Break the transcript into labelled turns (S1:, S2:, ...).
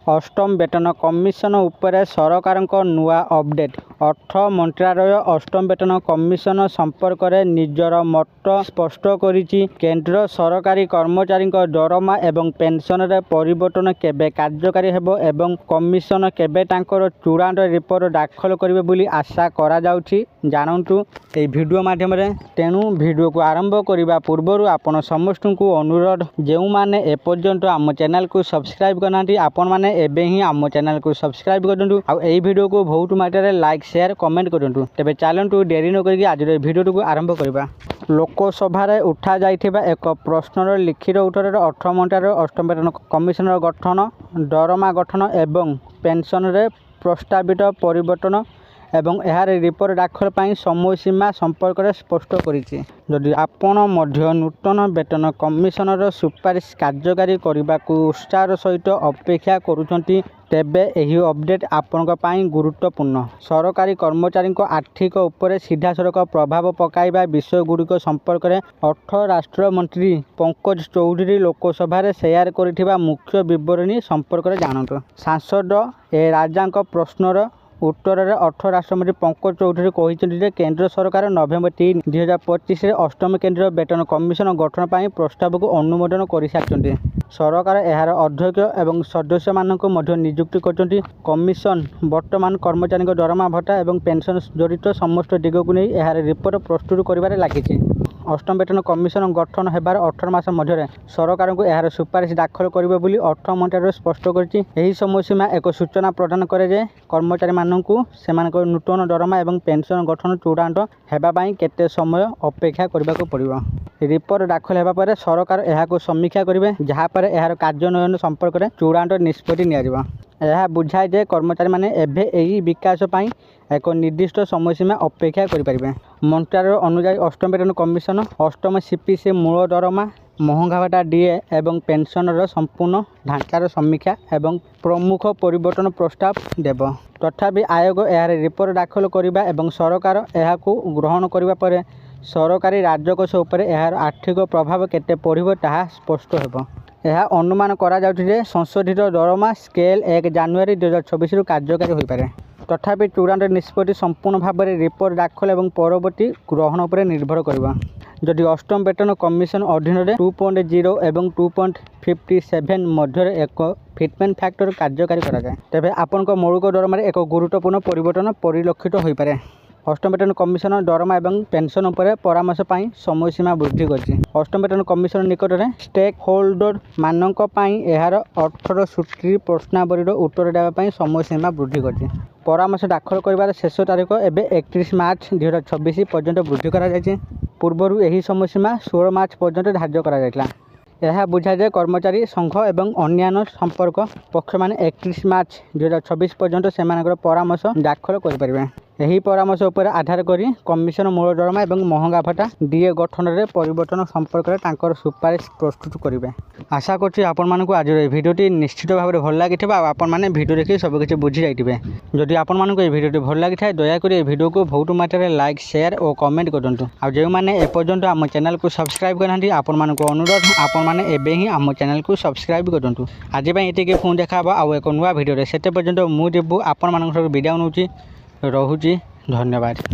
S1: अष्टम वेतन कमिशन उपरे सरकारक नुआ अपडेट। अर्थ मंत्रालय अष्टम वेतन कमिशन संपर्क में निजर मत स्पष्ट करिछि। केंद्र सरकारी कर्मचारी दरमा एवं पेंशन रे परिवर्तन केबे कार्यकारी हेबो एवं कमिशन केबे तांकर चूड़ांत रिपोर्ट दाखल करिवे बोली आशा करा जाउछि। जानंतु ए वीडियो माध्यम रे। तेणु वीडियो को आरंभ करिबा पूर्वरु आपण समस्त को अनुरोध, जेउ माने ए पर्यंत आम चैनल को सब्सक्राइब करनांती आपण माने एबे ही आम चैनल को सब्सक्राइब करदंतु। आ एई वीडियो को बहुत मात्रा लाइक शेयर कमेंट करदंतु। तेबे चलंतु देरी न करिकि आज वीडियो को आरंभ करिबा। लोकसभा रे उठा जाइथिबा एक प्रश्नर लिखित उत्तर अर्थ मंत्रालय अष्टम वेतन कमिशन गठन, दरमा गठन एवं पेंशन रे प्रस्तावित परिवर्तन एवं यार रिपोर्ट दाखल पाई समय सीमा संपर्क में स्पष्ट करिछि। जदि आपण मध्य नूतन वेतन कमिशनर सुपारिश कार्यकारी करने को उत्साह सहित अपेक्षा करुछंती, तेबे एही अपडेट आपनका पाई गुरुत्वपूर्ण। सरकारी कर्मचारी आर्थिक उपरे सीधा सड़क प्रभाव पकाइबा विषय गुड़िक संपर्क में अर्थ राष्ट्र मंत्री पंकज चौधरी लोकसभा रे शेयर करिथिबा मुख्य विवरणी संपर्क में जानतु। सांसद ए राजांक प्रश्नर उत्तर में अर्थ राष्ट्रमंत्री पंकज चौधरी कहते केंद्र सरकार नवेम्बर 3, 2025 अष्टम केंद्रीय वेतन कमिशन गठन पर प्रस्ताव को अनुमोदन कर सारी। सरकार यार अध्यक्ष एवं सदस्य मानक नियुक्ति कर कमिशन वर्तमान कर्मचारी दरमा भत्ता और पेंशन जड़ित समस्त दिग को नहीं यार रिपोर्ट प्रस्तुत कर लगी। अष्टम वेतन कमिशन गठन होबार 18 मास मध्य सरकार को यार सुपारिश दाखल करिवे बोली अर्थ मंत्रालय स्पष्ट करिछि। एही समय सीमा एक सूचना प्रदान करे जे कर्मचारी माननकु सेमानक नूतन दरमा एवं पेंशन गठन चूड़ांत हेबा पई केते समय अपेक्षा करबाको पड़िबो। रिपोर्ट दाखल हेबा परे सरकार एहाको समीक्षा करिवे, जहा पर एहार कार्यान्वयन संपर्क में चूड़ांत निष्पत्ति नियाजिबो। यह बुझाए जे कर्मचारी माने एभे एही विकास पाई एक निर्दिष्ट समय सीमा अपेक्षा करें। मंत्रालय अनुसार अष्टम वेतन कमिशन अष्टम सीपीसी मूल दरमा, महंगा भाटा डीए एवं पेंशनर संपूर्ण ढांचार समीक्षा एवं प्रमुख परिवर्तन प्रस्ताव देव। तथापि आयोग यार रिपोर्ट दाखल करने एवं सरकार यहां ग्रहण करने पर सरकारी राजकोष उपर यार आर्थिक प्रभाव केते पड़िबो ताहा स्पष्ट हेबो। यह अनुमान करा जाउछि जे संशोधित दरमा स्केल 1 जनवरी 2026 रु कार्यकारी हो पारे। तथापि चूड़ांत निष्पत्ति संपूर्ण भाव में रिपोर्ट दाखल और परवर्ती ग्रहण पर निर्भर करबा। जदि अष्टम वेतन कमिशन अधीन 2.0 और 2.57 मध्य एक फिटमेंट फैक्टर कार्यकारी करा जाए, तेबे आपनक मौलिक दरमा एक गुरुत्वपूर्ण परिवर्तन परिलक्षित हो पारे। अष्टम वेतन कमिशन दरमा एवं पेंशन उपर परामर्श पाई समय सीमा वृद्धि करछि। अष्टम वेतन कमिशन निकट में स्टेक होल्डर मानक पाई यार 18 सूत्री प्रश्नावलीर उत्तर देवाई समय सीमा वृद्धि करछि। परामर्श दाखल कर शेष तारीख एवं 31 मार्च 2026 पर्यंत वृद्धि कर पूर्वर यही समय सीमा 16 मार्च पर्यंत धार्य कर। यह बुझाए जे कर्मचारी संघ एवं अन्य संपर्क पक्ष मैंने 31 मार्च 2026 पर्यंत से परामर्श दाखल करें। यही परामर्श उपर आधार करी कमिशन मूल दरमा एवं महंगा भत्ता डीए गठन में परिवर्तन संपर्क में तांकर सुपारिश प्रस्तुत करेंगे। आशा करछि आपण मानकु आज भिडियोटी निश्चित भाव में भल लगी आपण मैंने भिडियो देखिए सबकिछि बुझी जाइए। जदि आपण मानकु ए भिडियोटी भल लगी था दयाकोरी ए भिडियो को बहुत मात्रा लाइक शेयर और कमेंट करदंतु। आ जो मैंने एपर्यंत आम चैनल को सब्सक्राइब करनांती आपण मानकु अनुरोध, आपण माने एबे ही आम चैनल को सब्सक्राइब करदंतु। आज पई एतिके फोन देखाबो आ एक नुआ भिडियो रे। सेते पर्यंत मु देबु आपण मानक विदाय नउची। रहुची। धन्यवाद।